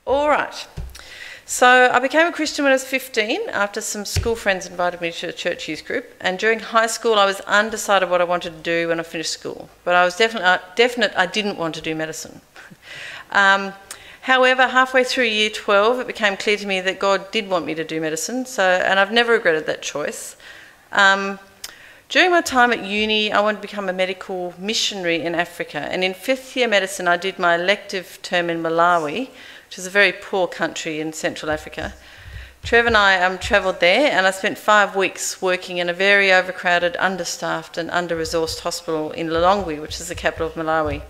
All right. So I became a Christian when I was 15 after some school friends invited me to a church youth group, and during high school I was undecided what I wanted to do when I finished school, but I was definite I didn't want to do medicine. However, halfway through year 12 it became clear to me that God did want me to do medicine, and I've never regretted that choice. During my time at uni I wanted to become a medical missionary in Africa, and in 5th year medicine I did my elective term in Malawi, which is a very poor country in Central Africa. Trev and I travelled there, and I spent 5 weeks working in a very overcrowded, understaffed and under-resourced hospital in Lilongwe, which is the capital of Malawi.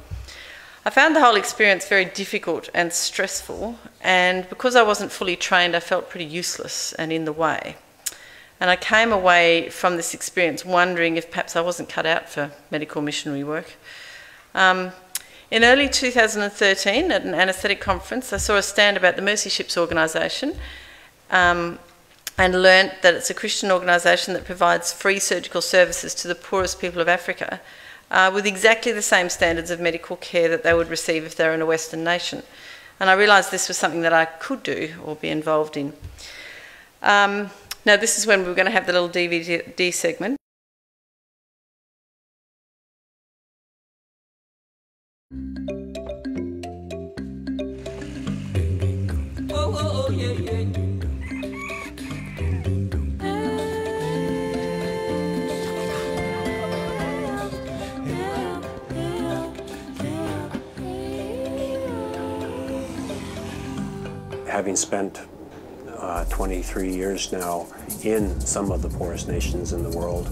I found the whole experience very difficult and stressful, and because I wasn't fully trained I felt pretty useless and in the way. And I came away from this experience wondering if perhaps I wasn't cut out for medical missionary work. In early 2013, at an anaesthetic conference, I saw a stand about the Mercy Ships organisation and learnt that it's a Christian organisation that provides free surgical services to the poorest people of Africa with exactly the same standards of medical care that they would receive if they were in a Western nation. And I realised this was something that I could do or be involved in. Now, this is when we were going to have the little DVD segment. Having spent 23 years now in some of the poorest nations in the world,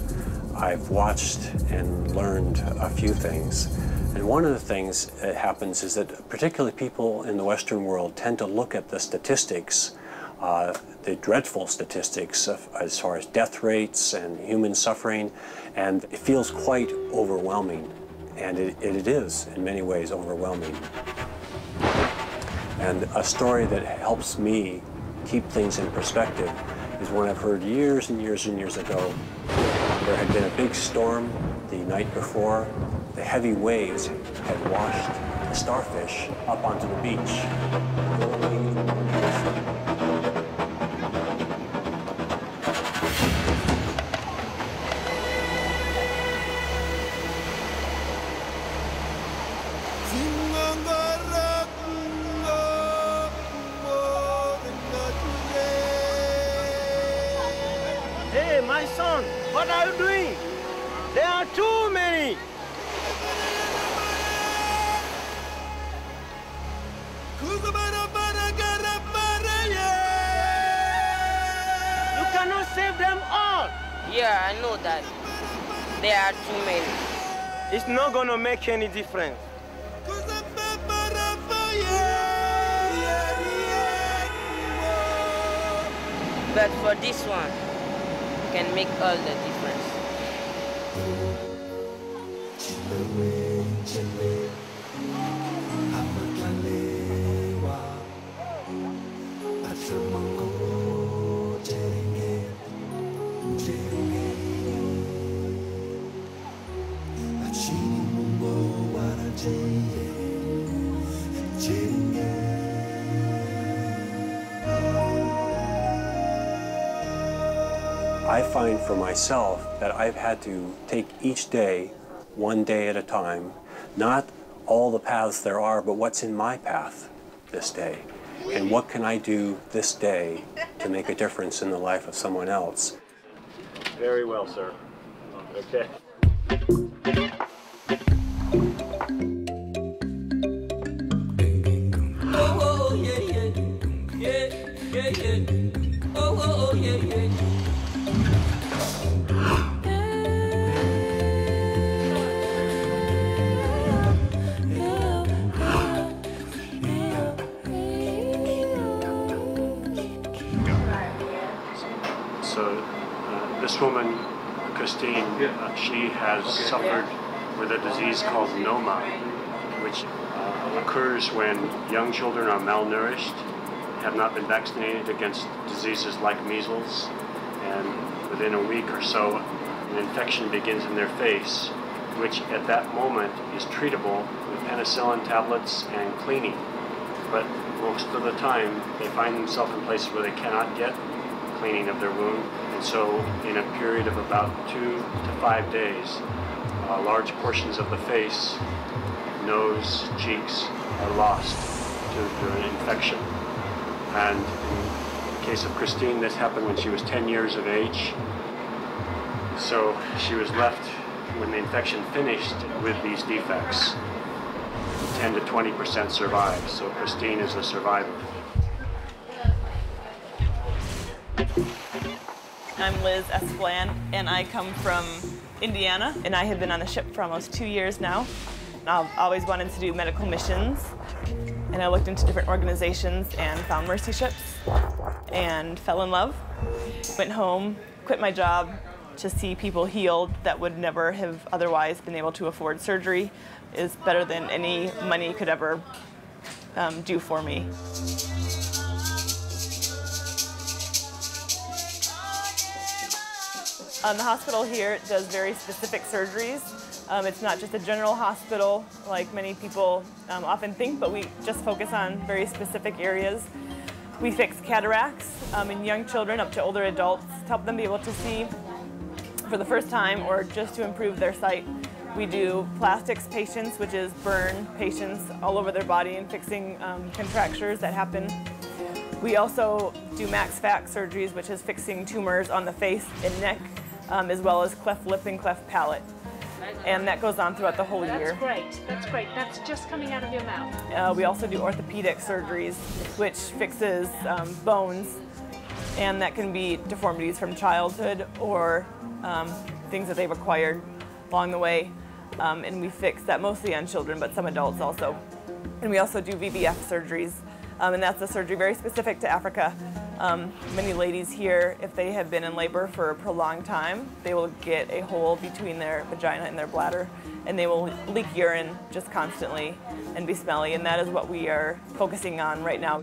I've watched and learned a few things. And one of the things that happens is that particularly people in the Western world tend to look at the statistics, the dreadful statistics as far as death rates and human suffering, and it feels quite overwhelming. And it is, in many ways, overwhelming. And a story that helps me keep things in perspective is one I've heard years and years and years ago. There had been a big storm the night before. The heavy waves had washed the starfish up onto the beach. Hey, my son, what are you doing? There are too many. You cannot save them all. Yeah, I know that. There are too many. It's not going to make any difference. But for this one, can make all the difference. I find for myself that I've had to take each day, one day at a time, not all the paths there are, but what's in my path this day. And what can I do this day to make a difference in the life of someone else? Very well, sir. Okay. Oh, yeah, yeah. Yeah, yeah, yeah. Oh, yeah, yeah. So this woman, Christine, she has suffered with a disease called NOMA, which occurs when young children are malnourished, have not been vaccinated against diseases like measles, and within a week or so, an infection begins in their face, which at that moment is treatable with penicillin tablets and cleaning. but most of the time they find themselves in places where they cannot get cleaning of their wound, and so in a period of about 2 to 5 days, large portions of the face, nose, cheeks are lost to an infection. And in the case of Christine, this happened when she was 10 years of age. So she was left, when the infection finished, with these defects. 10 to 20% survive, so Christine is a survivor. I'm Liz Esplan, and I come from Indiana, and I have been on the ship for almost 2 years now. I've always wanted to do medical missions, and I looked into different organizations and found mercy ships and fell in love. Went home, quit my job to see people healed that would never have otherwise been able to afford surgery is better than any money could ever do for me. The hospital here does very specific surgeries. It's not just a general hospital like many people often think, but we just focus on very specific areas. We fix cataracts in young children up to older adults to help them be able to see for the first time or just to improve their sight. We do plastics patients, which is burn patients all over their body and fixing contractures that happen. We also do max fac surgeries, which is fixing tumors on the face and neck, as well as cleft lip and cleft palate. And that goes on throughout the whole year. That's great. That's great. That's just coming out of your mouth. We also do orthopedic surgeries, which fixes bones, and that can be deformities from childhood or things that they've acquired along the way. And we fix that mostly on children, but some adults also. And we also do VBF surgeries, and that's a surgery very specific to Africa. Many ladies here, if they have been in labor for a prolonged time, they will get a hole between their vagina and their bladder, and they will leak urine just constantly and be smelly, and that is what we are focusing on right now.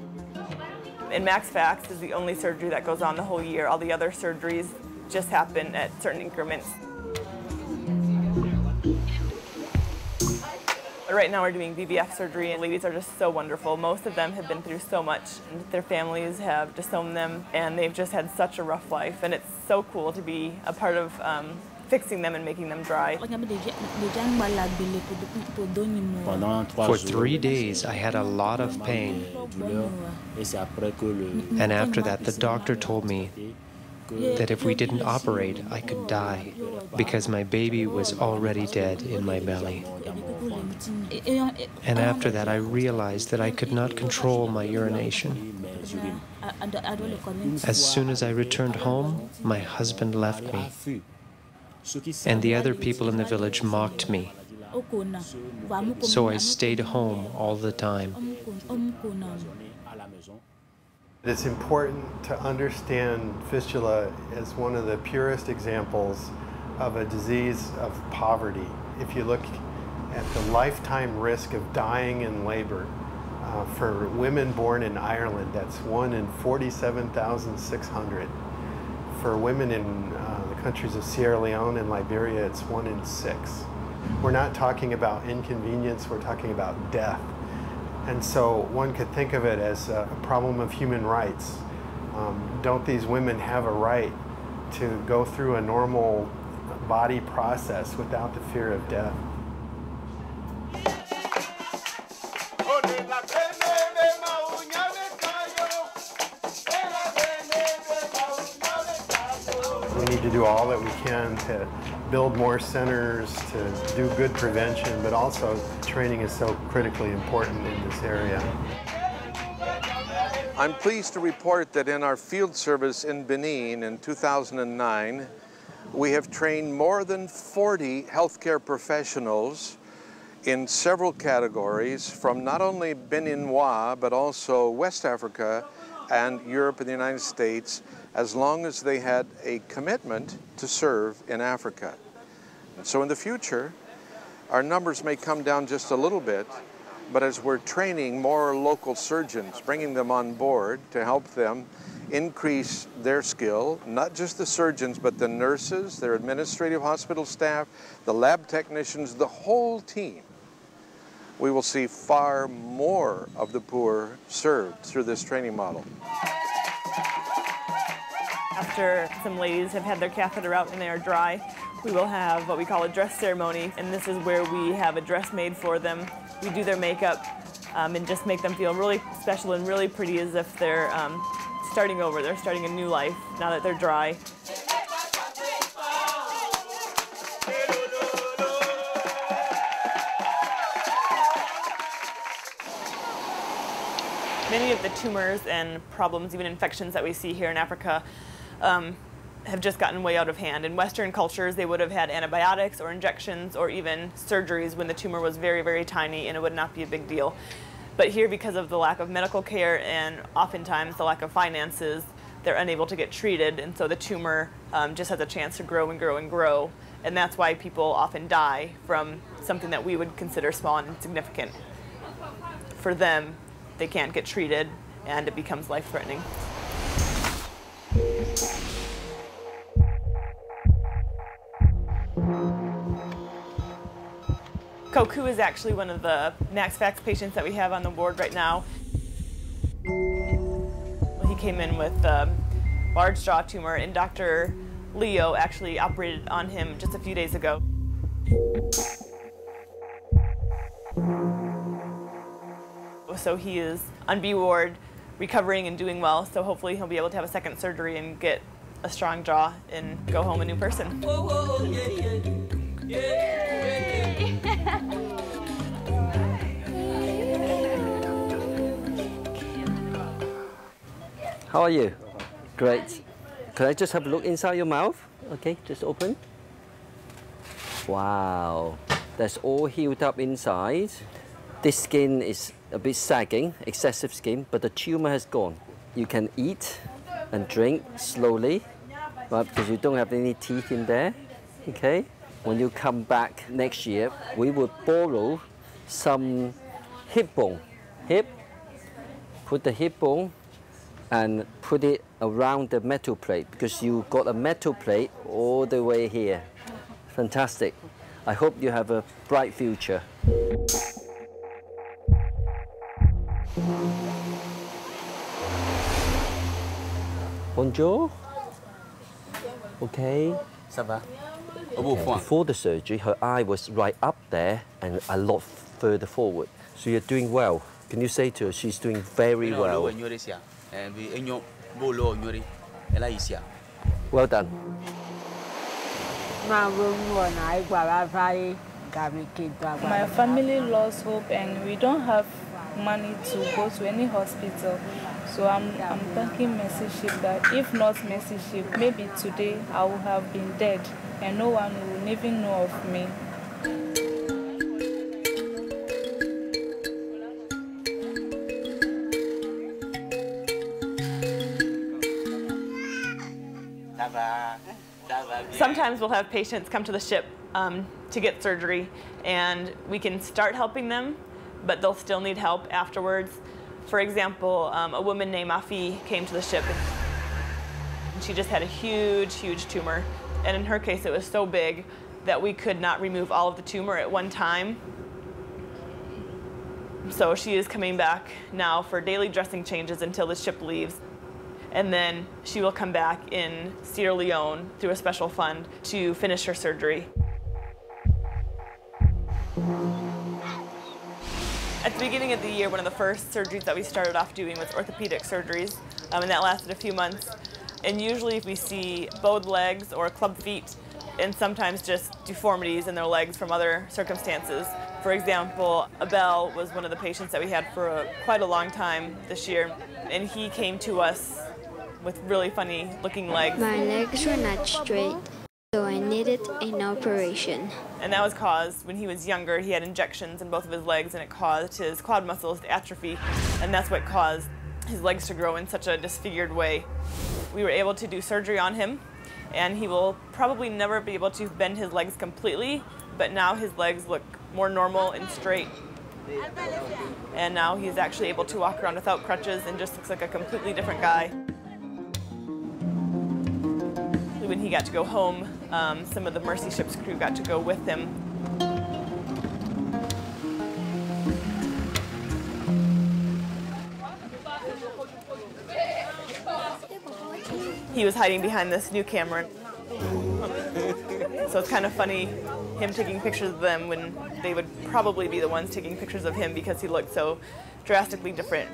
And Max Fax is the only surgery that goes on the whole year. All the other surgeries just happen at certain increments. Right now we're doing VBF surgery, and ladies are just so wonderful. Most of them have been through so much, and their families have disowned them, and they've just had such a rough life, and it's so cool to be a part of fixing them and making them dry. For 3 days, I had a lot of pain, and after that, the doctor told me that if we didn't operate, I could die because my baby was already dead in my belly. And after that, I realized that I could not control my urination. As soon as I returned home, my husband left me, and the other people in the village mocked me. So I stayed home all the time. It's important to understand fistula as one of the purest examples of a disease of poverty. If you look at the lifetime risk of dying in labor, for women born in Ireland, that's 1 in 47,600. For women in the countries of Sierra Leone and Liberia, it's 1 in 6. We're not talking about inconvenience, we're talking about death. And so one could think of it as a problem of human rights. Don't these women have a right to go through a normal body process without the fear of death? We need to do all that we can to build more centers, to do good prevention, but also training is so critically important in this area. I'm pleased to report that in our field service in Benin in 2009, we have trained more than 40 healthcare professionals in several categories from not only Beninois, but also West Africa and Europe and the United States, as long as they had a commitment to serve in Africa. And so in the future, our numbers may come down just a little bit, but as we're training more local surgeons, bringing them on board to help them increase their skill, not just the surgeons, but the nurses, their administrative hospital staff, the lab technicians, the whole team, we will see far more of the poor served through this training model. After some ladies have had their catheter out and they are dry, we will have what we call a dress ceremony, and this is where we have a dress made for them. We do their makeup and just make them feel really special and really pretty, as if they're starting over. They're starting a new life now that they're dry. Many of the tumors and problems, even infections that we see here in Africa, have just gotten way out of hand. In Western cultures, they would have had antibiotics or injections or even surgeries when the tumor was very, very tiny, and it would not be a big deal. But here, because of the lack of medical care and oftentimes the lack of finances, they're unable to get treated, and so the tumor just has a chance to grow and grow and grow. And that's why people often die from something that we would consider small and insignificant. For them, they can't get treated, and it becomes life-threatening. Koku is actually one of the MaxFax patients that we have on the ward right now. He came in with a large jaw tumor, and Dr. Leo actually operated on him just a few days ago. So he is on B ward, recovering and doing well, so hopefully he'll be able to have a second surgery and get a strong jaw and go home a new person. How are you? Great. Can I just have a look inside your mouth? Okay, just open. Wow, that's all healed up inside. This skin is a bit sagging, excessive skin, but the tumor has gone. You can eat and drink slowly, right, because you don't have any teeth in there, okay? When you come back next year, we will borrow some hip bone. Put the hip bone and put it around the metal plate, because you got a metal plate all the way here. Fantastic. I hope you have a bright future. Bonjour. Okay. Ça va? Before the surgery, her eye was right up there and a lot further forward. So you're doing well. Can you say to her she's doing very well? Well done. My family lost hope, and we don't have money to go to any hospital. So I'm thanking Mercyship that if not Mercyship, maybe today I would have been dead and no one would even know of me. Sometimes we'll have patients come to the ship to get surgery, and we can start helping them, but they'll still need help afterwards. For example, a woman named Afi came to the ship, and she just had a huge, huge tumor. And in her case, it was so big that we could not remove all of the tumor at one time. So she is coming back now for daily dressing changes until the ship leaves. And then she will come back in Sierra Leone through a special fund to finish her surgery. At the beginning of the year, one of the first surgeries that we started off doing was orthopedic surgeries, and that lasted a few months. And usually we see bowed legs or club feet, and sometimes just deformities in their legs from other circumstances. For example, Abel was one of the patients that we had for quite a long time this year, and he came to us with really funny looking legs. My legs were not straight, so I needed an operation. And that was caused when he was younger. He had injections in both of his legs, and it caused his quad muscles to atrophy, and that's what caused his legs to grow in such a disfigured way. We were able to do surgery on him, and he will probably never be able to bend his legs completely, but now his legs look more normal and straight. And now he's actually able to walk around without crutches and just looks like a completely different guy. When he got to go home, some of the Mercy Ship's crew got to go with him. he was hiding behind this new camera. So it's kind of funny him taking pictures of them when they would probably be the ones taking pictures of him because he looked so drastically different.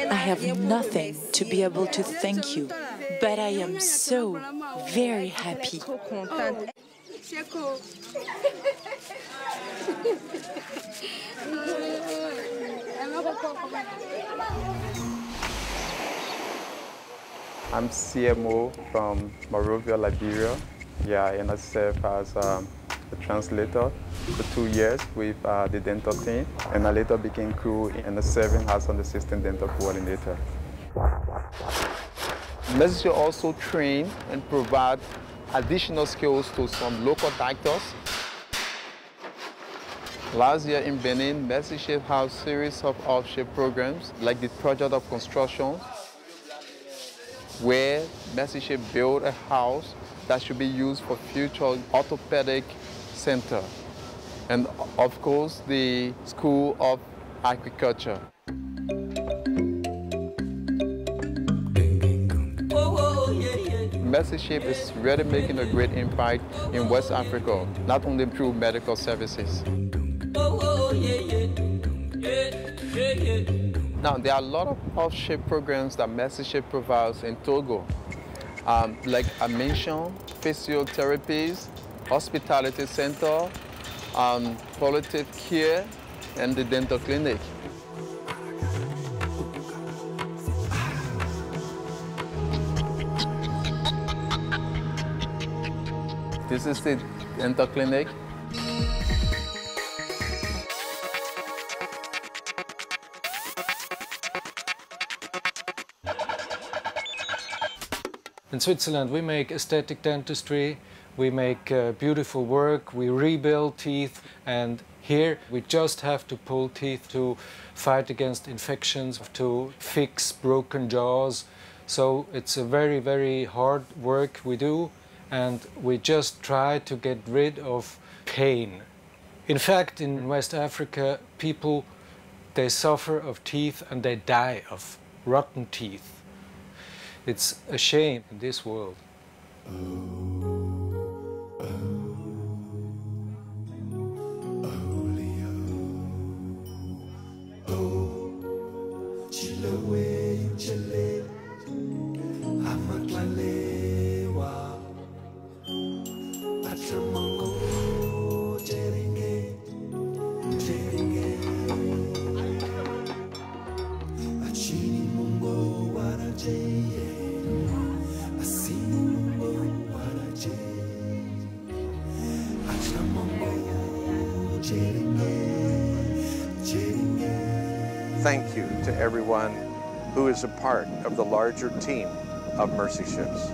I have nothing to be able to thank you, but I am so very happy. I'm CMO from Monrovia, Liberia. Yeah, and I serve as a translator for 2 years with the dental team, and I later became crew and serving as an assistant dental coordinator. Messenger also train and provide additional skills to some local doctors. Last year in Benin, Messenger has a series of offshore programs like the project of construction, where Messenger built a house that should be used for future orthopedic center, and of course the School of Agriculture. Messengership is really making a great impact in West Africa, not only through medical services. Now, there are a lot of offshore programs that Messengership provides in Togo. Like I mentioned, physiotherapies, hospitality center, palliative care, and the dental clinic. This is the dental clinic. In Switzerland, we make aesthetic dentistry, we make beautiful work, we rebuild teeth, and here we just have to pull teeth to fight against infections, to fix broken jaws. So it's a very, very hard work we do, and we just try to get rid of pain. In fact, in West Africa, people, they suffer of teeth and they die of rotten teeth. It's a shame in this world. Thank you to everyone who is a part of the larger team of Mercy Ships.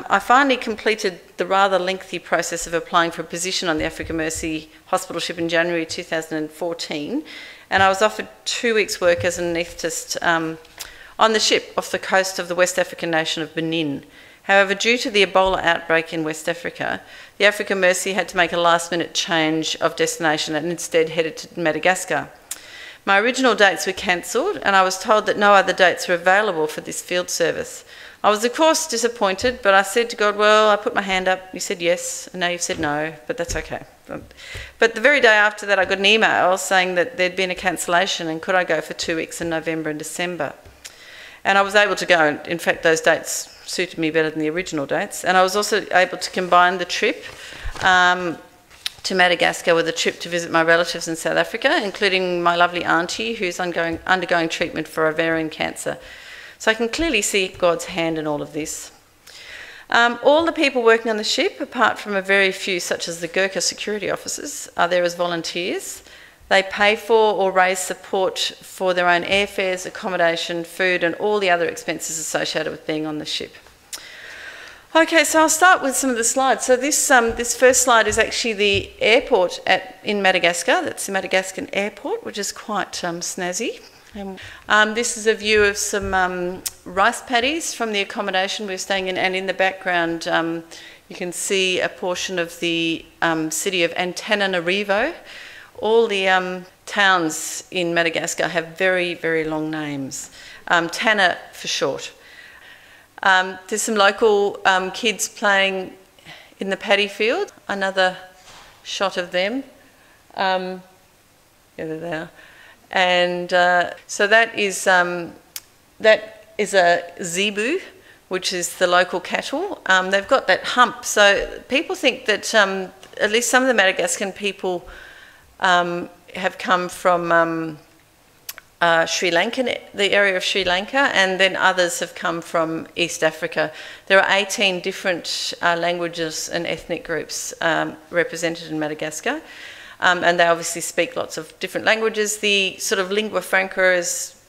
I finally completed the rather lengthy process of applying for a position on the Africa Mercy hospital ship in January 2014, and I was offered 2 weeks' work as an anaesthetist on the ship off the coast of the West African nation of Benin. However, due to the Ebola outbreak in West Africa, the Africa Mercy had to make a last-minute change of destination and instead headed to Madagascar. My original dates were cancelled, and I was told that no other dates were available for this field service. I was, of course, disappointed, but I said to God, well, I put my hand up, you said yes, and now you've said no, but that's okay. But the very day after that, I got an email saying that there'd been a cancellation and could I go for 2 weeks in November and December. And I was able to go. In fact, those dates suited me better than the original dates. And I was also able to combine the trip to Madagascar with a trip to visit my relatives in South Africa, including my lovely auntie who's undergoing treatment for ovarian cancer. So I can clearly see God's hand in all of this. All the people working on the ship, apart from a very few such as the Gurkha security officers, are there as volunteers. They pay for or raise support for their own airfares, accommodation, food and all the other expenses associated with being on the ship. Okay, so I'll start with some of the slides. So this first slide is actually the airport in Madagascar. That's the Madagascar airport, which is quite snazzy. This is a view of some rice paddies from the accommodation we were staying in, and in the background you can see a portion of the city of Antananarivo. All the towns in Madagascar have very, very long names. Tana for short. There's some local kids playing in the paddy field. Another shot of them. Yeah, there they are. And so that is a zebu, which is the local cattle. They've got that hump. So people think that at least some of the Madagascan people have come from Sri Lanka, the area of Sri Lanka, and then others have come from East Africa. There are 18 different languages and ethnic groups represented in Madagascar, and they obviously speak lots of different languages. The sort of lingua franca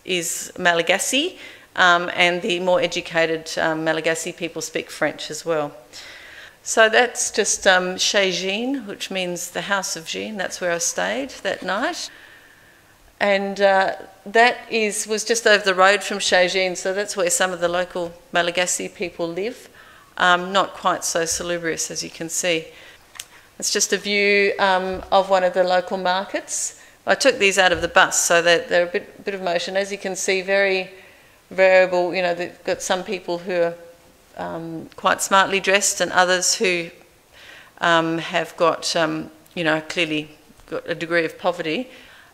is Malagasy, and the more educated Malagasy people speak French as well. So that's just Chez Jean, which means the house of Jean. That's where I stayed that night. And that was just over the road from Chez Jean, so that's where some of the local Malagasy people live. Not quite so salubrious, as you can see. It's just a view of one of the local markets. I took these out of the bus, so they're a bit of motion. As you can see, very variable. You know, they've got some people who are quite smartly dressed, and others who have got, you know, clearly got a degree of poverty.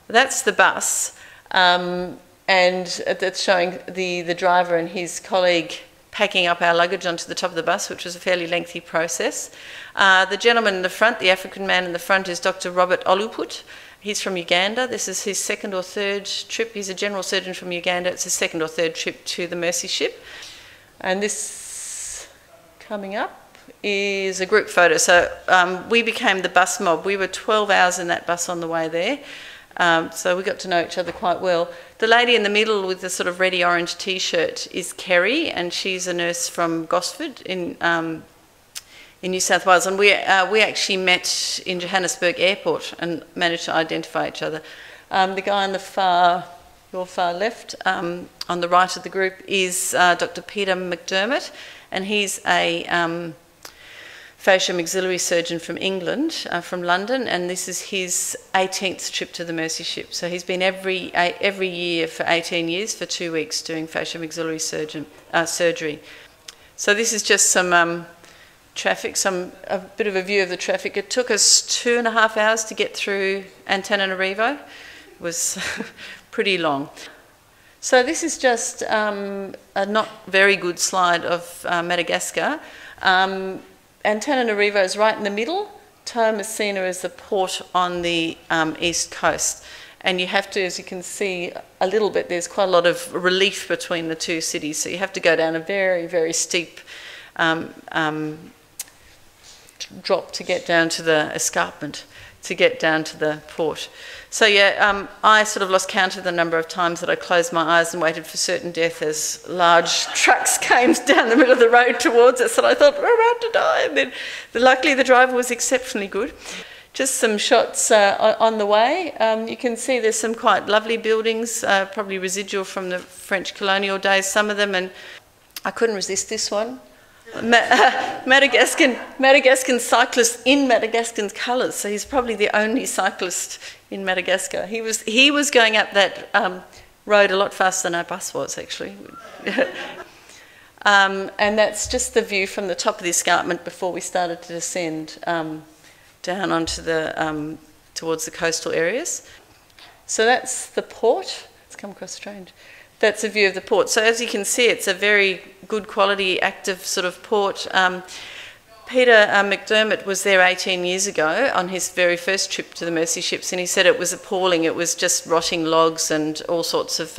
That's the bus, and that's showing the driver and his colleague packing up our luggage onto the top of the bus, which was a fairly lengthy process. The gentleman in the front, the African man in the front, is Dr. Robert Oluput. He's from Uganda. This is his second or third trip. He's a general surgeon from Uganda. It's his second or third trip to the Mercy ship. And this coming up is a group photo. So we became the bus mob. We were 12 hours in that bus on the way there. So we got to know each other quite well. The lady in the middle with the sort of reddy orange t-shirt is Kerry, and she's a nurse from Gosford in New South Wales. And we actually met in Johannesburg Airport and managed to identify each other. The guy on your far left, on the right of the group, is Dr. Peter McDermott, and he's a fascia maxillary surgeon from England, from London, and this is his 18th trip to the Mercy ship. So he's been every year for 18 years for 2 weeks doing fascia maxillary surgery. So this is just some traffic, a bit of a view of the traffic. It took us 2.5 hours to get through Antananarivo. It was pretty long. So this is just a not very good slide of Madagascar. Antananarivo is right in the middle. Toamasina is the port on the east coast. And you have to, as you can see a little bit, there's quite a lot of relief between the two cities. So you have to go down a very, very steep drop to get down to the escarpment, to get down to the port. So yeah, I sort of lost count of the number of times that I closed my eyes and waited for certain death as large trucks came down the middle of the road towards us, and I thought, we're about to die. And then luckily the driver was exceptionally good. Just some shots on the way. You can see there's some quite lovely buildings, probably residual from the French colonial days, some of them, and I couldn't resist this one. Madagascan cyclist in Madagascan colours, so he's probably the only cyclist in Madagascar. He was going up that road a lot faster than our bus was, actually. And that's just the view from the top of the escarpment before we started to descend down onto the towards the coastal areas. So that's the port. It's come across strange. That's a view of the port. So as you can see, it's a very good quality, active sort of port. Peter McDermott was there 18 years ago on his very first trip to the Mercy ships, and he said it was appalling. It was just rotting logs and all sorts of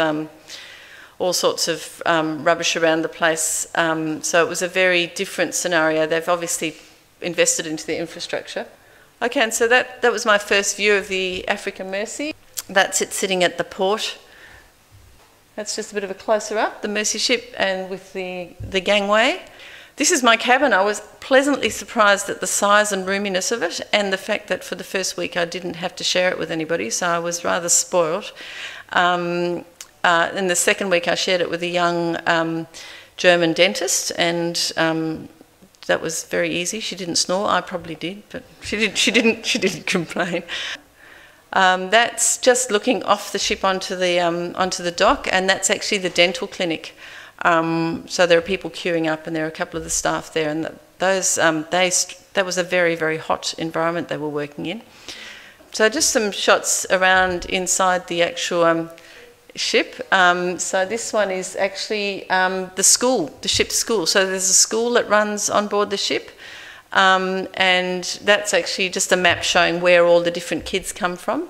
rubbish around the place. So it was a very different scenario. They've obviously invested into the infrastructure. Okay, and so that was my first view of the African Mercy. That's it sitting at the port. That's just a bit of a closer up, the Mercy ship, and with the gangway. This is my cabin. I was pleasantly surprised at the size and roominess of it, and the fact that for the first week I didn't have to share it with anybody, so I was rather spoiled. in the second week I shared it with a young German dentist, and that was very easy. She didn't snore. I probably did, but she didn't complain. That's just looking off the ship onto the dock, and that's actually the dental clinic. So there are people queuing up, and there are a couple of the staff there, and that was a very, very hot environment they were working in. So just some shots around inside the actual ship. So this one is actually the school, the ship's school. So there's a school that runs on board the ship, and that's actually just a map showing where all the different kids come from.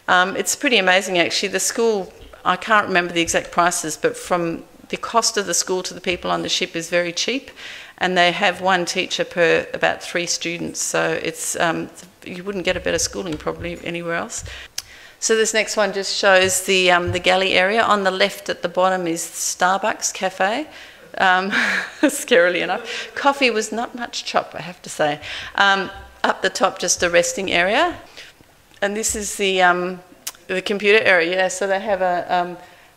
It's pretty amazing actually. The school, I can't remember the exact prices, but from the cost of the school to the people on the ship is very cheap, and they have one teacher per about 3 students. So it's you wouldn't get a better schooling probably anywhere else. So this next one just shows the galley area. On the left at the bottom is Starbucks Cafe. Scarily enough. Coffee was not much chop, I have to say. Up the top, just a resting area. And this is the computer area. Yeah, so they have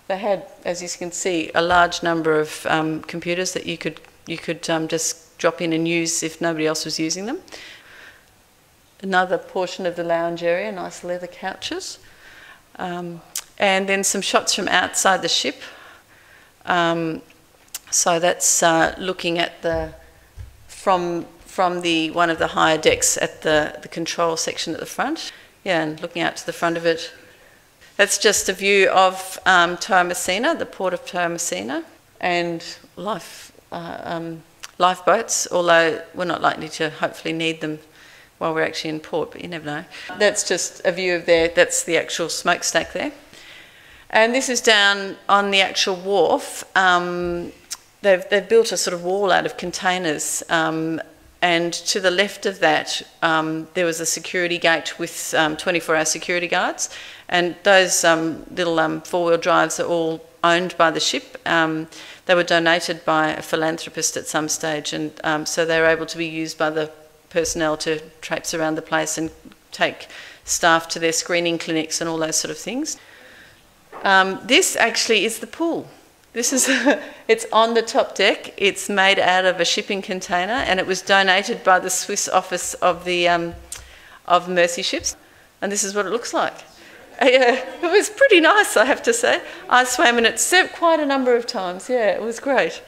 they had, as you can see, a large number of computers that you could just drop in and use if nobody else was using them. Another portion of the lounge area, nice leather couches. And then some shots from outside the ship. So that's looking at from one of the higher decks at the control section at the front. Yeah, and looking out to the front of it. That's just a view of Toa Messina, the port of Toa Messina, and lifeboats, although we're not likely to hopefully need them while we're actually in port, but you never know. That's just a view of that's the actual smokestack there. And this is down on the actual wharf. They've built a sort of wall out of containers, and to the left of that there was a security gate with 24-hour security guards, and those little four-wheel drives are all owned by the ship. They were donated by a philanthropist at some stage, and so they were able to be used by the personnel to traipse around the place and take staff to their screening clinics and all those sort of things. This actually is the pool. This is it's on the top deck. It's made out of a shipping container, and it was donated by the Swiss office of the Mercy ships, and this is what it looks like. It was pretty nice, I have to say. I swam in it quite a number of times. Yeah, it was great.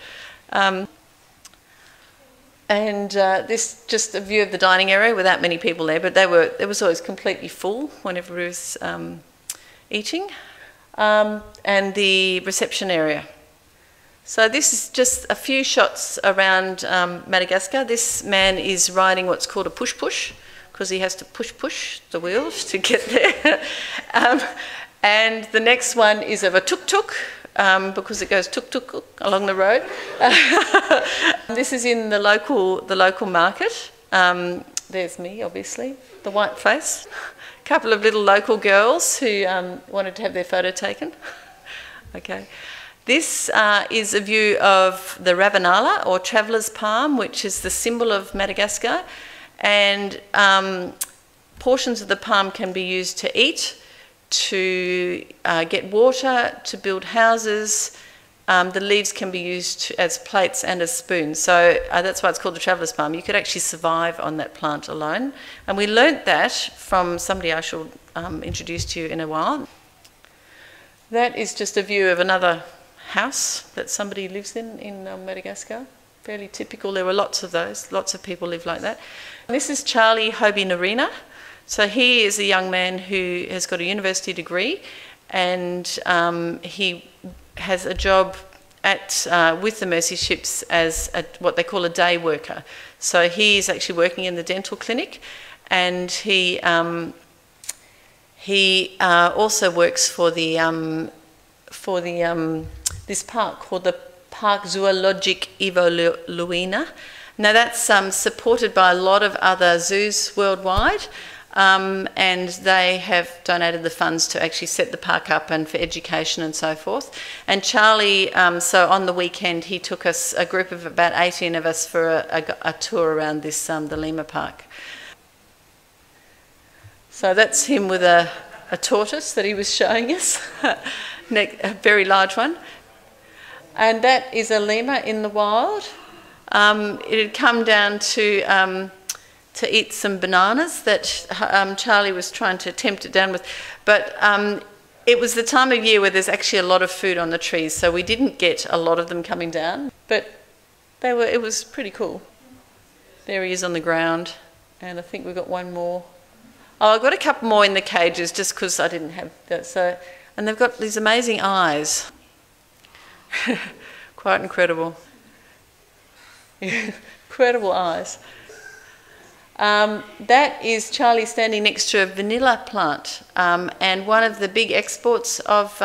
And this just a view of the dining area without many people there, but it was always completely full whenever we was eating. And the reception area. So this is just a few shots around Madagascar. This man is riding what's called a push-push, because he has to push the wheels to get there. And the next one is of a tuk-tuk, because it goes tuk-tuk along the road. This is in the local market. There's me, obviously, the white face. A couple of little local girls who wanted to have their photo taken. Okay. This is a view of the Ravenala, or traveller's palm, which is the symbol of Madagascar. And portions of the palm can be used to eat, to get water, to build houses. The leaves can be used as plates and as spoons. So that's why it's called the traveller's palm. You could actually survive on that plant alone. And we learnt that from somebody I shall introduce to you in a while. That is just a view of another house that somebody lives in Madagascar. Fairly typical. There were lots of those. Lots of people live like that. And this is Charlie Hobi Narina. So he is a young man who has got a university degree, and he has a job with the Mercy ships as what they call a day worker. So he is actually working in the dental clinic, and he also works for this park called the Park Zoologique Evoluina. Now that's supported by a lot of other zoos worldwide. And they have donated the funds to actually set the park up and for education and so forth. And Charlie, so on the weekend, he took us, a group of about 18 of us, for a tour around this, the Lima Park. So that's him with a tortoise that he was showing us. a very large one. And that is a lemur in the wild. It had come down to eat some bananas that Charlie was trying to tempt it down with. But it was the time of year where there's actually a lot of food on the trees, so we didn't get a lot of them coming down. But it was pretty cool. There he is on the ground, and I think we've got one more. Oh, I've got a couple more in the cages just because I didn't have that. So, and they've got these amazing eyes. Quite incredible. Incredible eyes. That is Charlie standing next to a vanilla plant, and one of the big exports of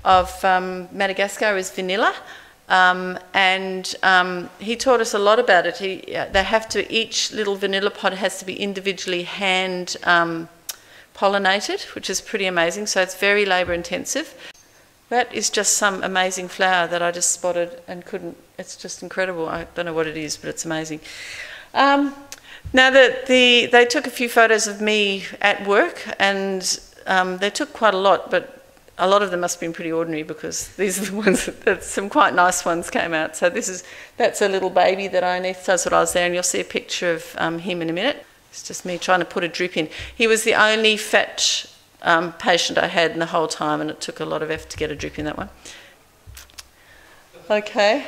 Madagascar is vanilla. He taught us a lot about it. Each little vanilla pod has to be individually hand pollinated, which is pretty amazing, so it's very labour intensive. That is just some amazing flower that I just spotted and it's just incredible. I don't know what it is, but it's amazing. Now they took a few photos of me at work, and they took quite a lot, but a lot of them must have been pretty ordinary because these are the ones that some quite nice ones came out. So that's a little baby that I anaesthetised when I was there, and you'll see a picture of him in a minute. It's just me trying to put a drip in. He was the only fat patient I had in the whole time, and it took a lot of effort to get a drip in that one. Okay.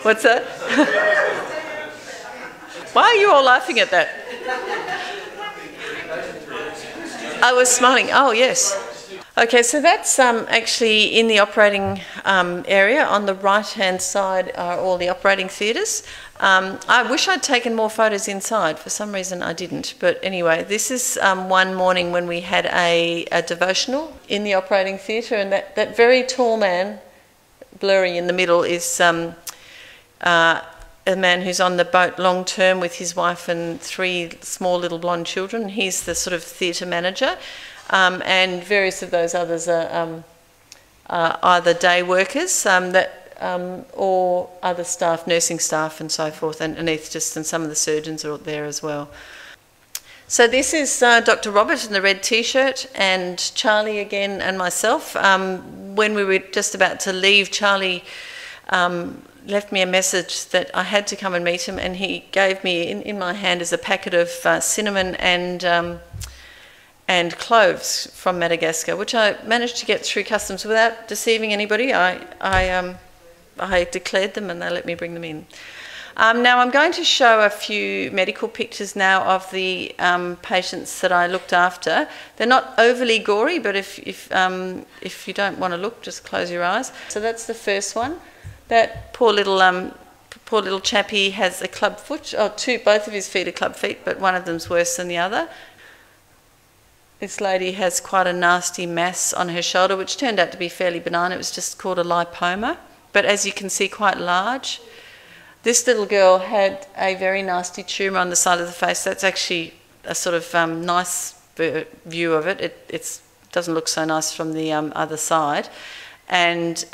What's that? Why are you all laughing at that? I was smiling. Oh, yes. Okay, so that's actually in the operating area. On the right-hand side are all the operating theatres. I wish I'd taken more photos inside. For some reason, I didn't. But anyway, this is one morning when we had a devotional in the operating theatre, and that very tall man, blurry in the middle, is a man who's on the boat long term with his wife and 3 small little blonde children. He's the sort of theatre manager, and various of those others are either day workers or other staff, nursing staff and so forth, and anaesthetists, and some of the surgeons are there as well. So this is Dr. Robert in the red T-shirt, and Charlie again and myself. When we were just about to leave, Charlie left me a message that I had to come and meet him, and he gave me in my hand is a packet of cinnamon and cloves from Madagascar, which I managed to get through customs without deceiving anybody. I declared them and they let me bring them in. Now I'm going to show a few medical pictures now of the patients that I looked after. They're not overly gory, but if you don't want to look, just close your eyes. So that's the first one. That poor little chappie has a club foot. Both of his feet are club feet, but one of them's worse than the other. This lady has quite a nasty mass on her shoulder, which turned out to be fairly benign. It was just called a lipoma, but as you can see, quite large. This little girl had a very nasty tumour on the side of the face. That's actually a sort of nice view of it. It doesn't look so nice from the other side. And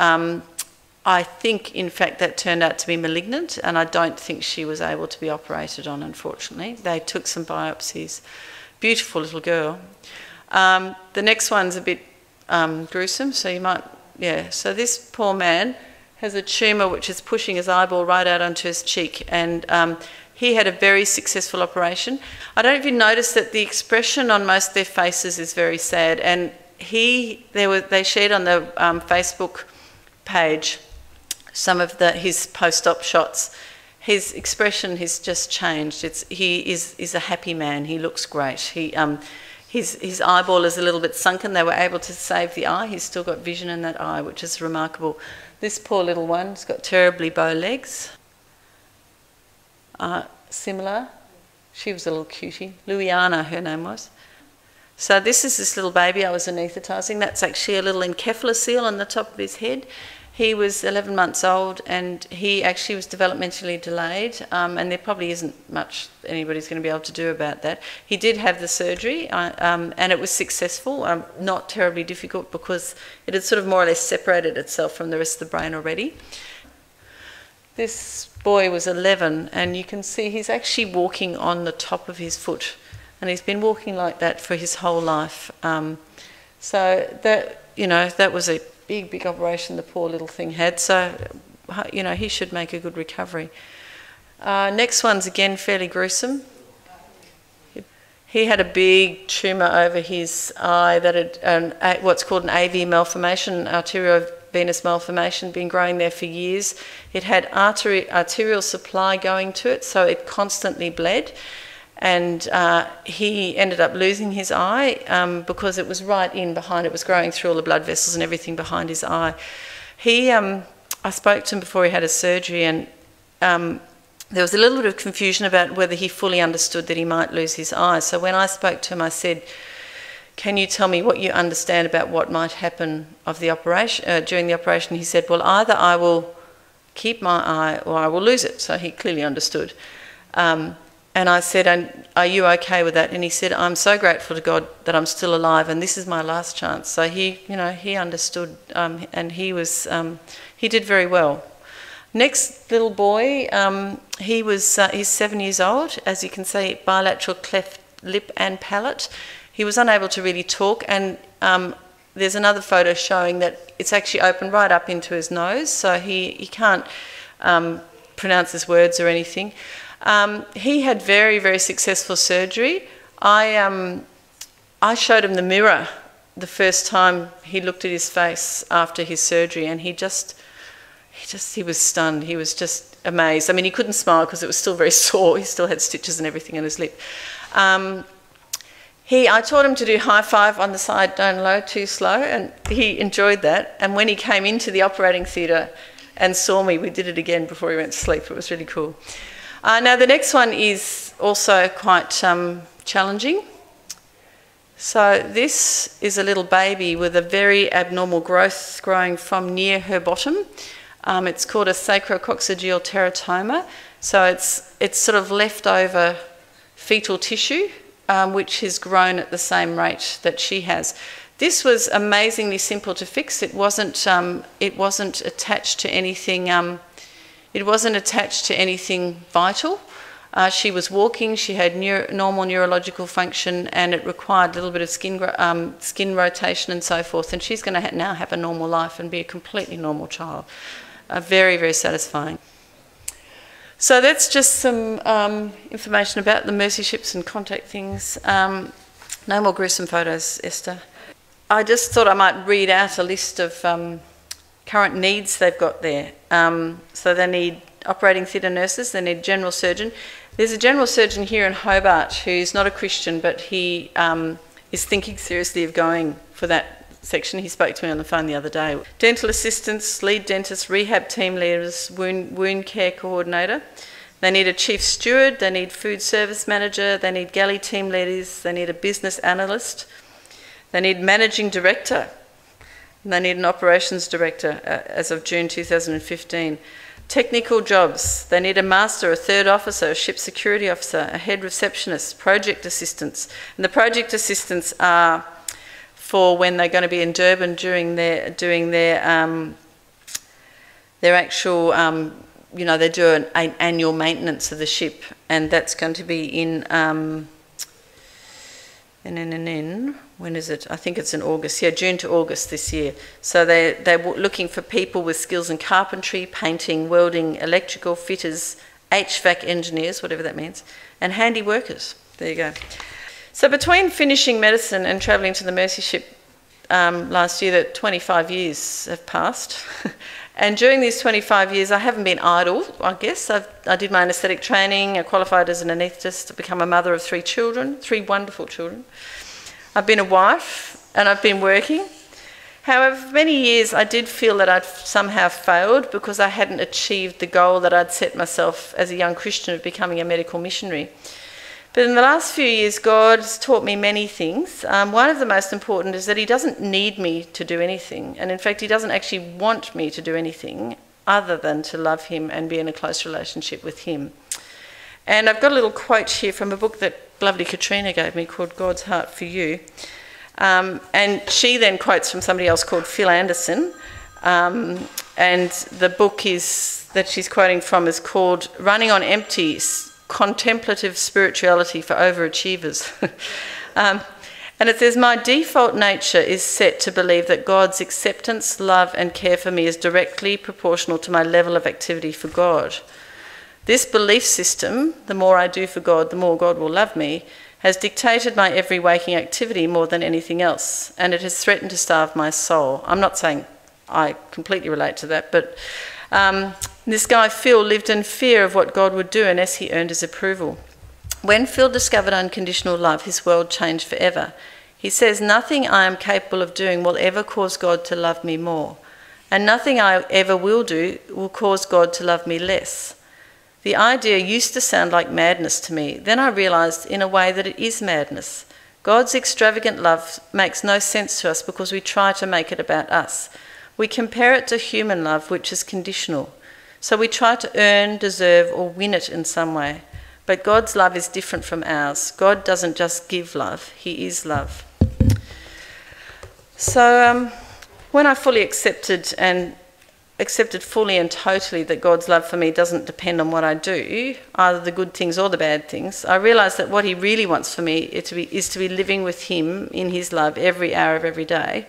I think, in fact, that turned out to be malignant, and I don't think she was able to be operated on, unfortunately. They took some biopsies. Beautiful little girl. The next one's a bit gruesome, so you might, yeah. So this poor man has a tumour which is pushing his eyeball right out onto his cheek, and he had a very successful operation. I don't know if you noticed that the expression on most of their faces is very sad, and they shared on the Facebook page some of his post-op shots. His expression has just changed. He is a happy man. He looks great. His eyeball is a little bit sunken. They were able to save the eye. He's still got vision in that eye, which is remarkable. This poor little one's got terribly bow legs. Similar. She was a little cutie. Louiana, her name was. So this is this little baby I was anaesthetising. That's actually a little encephalocele on the top of his head. He was 11 months old, and he actually was developmentally delayed, and there probably isn't much anybody's going to be able to do about that. He did have the surgery, and it was successful, not terribly difficult because it had sort of more or less separated itself from the rest of the brain already. This boy was 11, and you can see he's actually walking on the top of his foot, and he's been walking like that for his whole life. So that, that was a big operation the poor little thing had. So, he should make a good recovery. Next one's again fairly gruesome. He had a big tumour over his eye that had what's called an AV malformation, arteriovenous malformation, been growing there for years. It had arterial supply going to it, so it constantly bled. And he ended up losing his eye because it was right in behind. It was growing through all the blood vessels and everything behind his eye. I spoke to him before he had his surgery, and there was a little bit of confusion about whether he fully understood that he might lose his eye. So when I spoke to him, I said, "Can you tell me what you understand about what might happen of the operation during the operation?" He said, "Well, either I will keep my eye or I will lose it." So he clearly understood. And I said, "Are you okay with that?" And he said, "I'm so grateful to God that I'm still alive, and this is my last chance." So he understood, and he did very well. Next little boy, he's 7 years old. As you can see, bilateral cleft lip and palate. He was unable to really talk, and there's another photo showing that it's actually opened right up into his nose, so he can't pronounce his words or anything. He had very successful surgery. I showed him the mirror the first time he looked at his face after his surgery, and he was stunned. He was just amazed. I mean, he couldn't smile because it was still very sore. He still had stitches and everything on his lip. I taught him to do high five on the side, down low, too slow, and he enjoyed that. And when he came into the operating theatre and saw me, we did it again before he went to sleep. It was really cool. Now the next one is also quite challenging. So this is a little baby with a very abnormal growth growing from near her bottom. It's called a sacrococcygeal teratoma. So it's sort of leftover fetal tissue which has grown at the same rate that she has. This was amazingly simple to fix. It wasn't attached to anything. It wasn't attached to anything vital. She was walking, she had normal neurological function, and it required a little bit of skin rotation and so forth, and she's going to now have a normal life and be a completely normal child. Very satisfying. So that's just some information about the mercy ships and contact things. No more gruesome photos, Esther. I just thought I might read out a list of current needs they've got there. So they need operating theatre nurses, they need a general surgeon. There's a general surgeon here in Hobart who's not a Christian, but he is thinking seriously of going for that section. He spoke to me on the phone the other day. Dental assistants, lead dentists, rehab team leaders, wound care coordinator. They need a chief steward, they need food service manager, they need galley team leaders, they need a business analyst, they need managing director, and they need an operations director as of June 2015. Technical jobs, they need a master, a third officer, a ship security officer, a head receptionist, project assistants. And the project assistants are for when they're going to be in Durban doing their actual, they do an annual maintenance of the ship, and that's going to be in, when is it? I think it's in August. Yeah, June to August this year. So they're looking for people with skills in carpentry, painting, welding, electrical, fitters, HVAC engineers, whatever that means, and handy workers. There you go. So between finishing medicine and travelling to the Mercy ship last year, that 25 years have passed. And during these 25 years, I haven't been idle, I guess. I did my anaesthetic training, I qualified as an anaesthetist, become a mother of 3 children, 3 wonderful children. I've been a wife and I've been working. However, for many years I did feel that I'd somehow failed because I hadn't achieved the goal that I'd set myself as a young Christian of becoming a medical missionary. But in the last few years, God has taught me many things. One of the most important is that He doesn't need me to do anything. And in fact, He doesn't actually want me to do anything other than to love Him and be in a close relationship with Him. And I've got a little quote here from a book that lovely Katrina gave me called God's Heart for You. And she then quotes from somebody else called Phil Anderson. And the book that she's quoting from is called Running on Empty, Contemplative Spirituality for Overachievers. And it says, my default nature is set to believe that God's acceptance, love and care for me is directly proportional to my level of activity for God. This belief system, the more I do for God, the more God will love me, has dictated my every waking activity more than anything else, and it has threatened to starve my soul. I'm not saying I completely relate to that, but this guy Phil lived in fear of what God would do unless he earned his approval. When Phil discovered unconditional love, his world changed forever. He says, nothing I am capable of doing will ever cause God to love me more, and nothing I ever will do will cause God to love me less. The idea used to sound like madness to me. Then I realised in a way that it is madness. God's extravagant love makes no sense to us because we try to make it about us. We compare it to human love, which is conditional. So we try to earn, deserve, or win it in some way. But God's love is different from ours. God doesn't just give love, he is love. So when I fully accepted fully and totally that God's love for me doesn't depend on what I do, either the good things or the bad things, I realised that what he really wants for me is to be living with him in his love every hour of every day,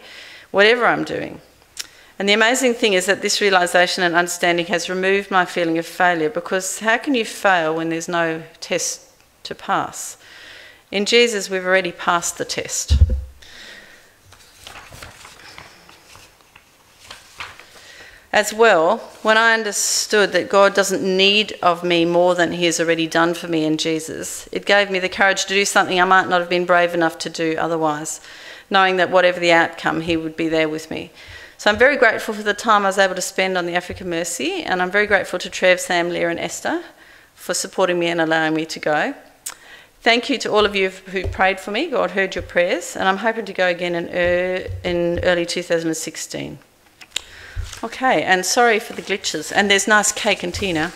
whatever I'm doing. And the amazing thing is that this realisation and understanding has removed my feeling of failure, because how can you fail when there's no test to pass? In Jesus, we've already passed the test. As well, when I understood that God doesn't need of me more than he has already done for me in Jesus, it gave me the courage to do something I might not have been brave enough to do otherwise, knowing that whatever the outcome, he would be there with me. So I'm very grateful for the time I was able to spend on the Africa Mercy, and I'm very grateful to Trev, Sam, Leah and Esther for supporting me and allowing me to go. Thank you to all of you who prayed for me. God heard your prayers, and I'm hoping to go again in early 2016. Okay, and sorry for the glitches. And there's nice cake and tea now.